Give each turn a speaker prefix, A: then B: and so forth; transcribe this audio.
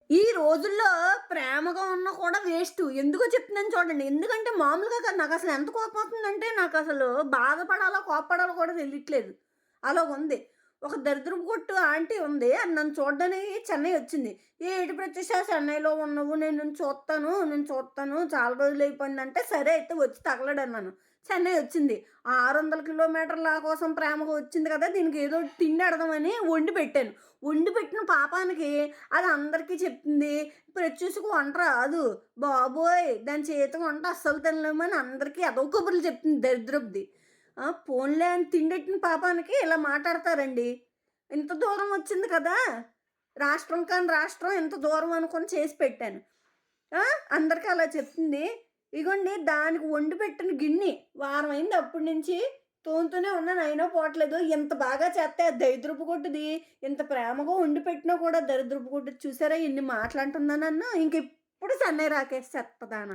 A: ఈ రోజుల్లో ప్రేమగా ఉన్నా కూడా వేస్టు. ఎందుకో చెప్తున్నాను చూడండి. ఎందుకంటే మామూలుగా కాదు నాకసలు ఎంత కోపమొస్తుందంటే నాకసలు బాధపడాలో, కోప్పడాలో కూడా తెలియట్లేదు. అలాగుంది. ఒక దరిద్రపు కొట్టు ఆంటీ ఉంది. అది నన్ను చూడ్డానికి చెన్నై వచ్చింది. "ఏటి ప్రత్యూష చెన్నైలో ఉన్నావు. నేను నిన్ను చూత్తాను, నేను చూత్తాను. చాలా రోజులయిపోయిందంటే" సరే అయితే వచ్చి తగలడన్నాను. చెన్నై వచ్చింది. 600 కిలోమీటర్ల నా కోసం ప్రేమగా వచ్చింది కదా! దీనికి ఏదో ఒకటి తిండి ఎడదామని వండి పెట్టాను. వండి పెట్టిన పాపానికి అది అందరికీ చెప్తుంది. ప్రత్యూషకు వంట రాదు. బాబోయ్! దాని చేతి వంట అస్సలు తినలేమని అందరికీ ఎదవ కబుర్లు చెప్తుంది దరిద్రపుది. పోన్లే అని తిండెట్టిన పాపానికి ఇలా మాటాడతారండి. ఇంత దూరం వచ్చింది కదా! రాష్ట్రం కాని రాష్ట్రం ఇంత దూరం అనుకోని చేసి పెట్టాను. ఆ! అందరికి అలా చెప్తుంది. ఇగోండి దానికి వండి పెట్టిన గిన్ని వారం అయింది అప్పటి నుంచి తోముతూనే ఉన్నాను. అయినా పోవట్లేదు. ఇంత బాగా చేస్తే అది దరిద్రపు కొట్టుది. ఇంత ప్రేమగా వండి పెట్టినా కూడా దరిద్రపు కొట్టుది. చూసారా ఎన్ని మాటలంటుందో నన్ను. ఇంకెప్పుడు చెన్నై రాకేసి చెత్తదాన.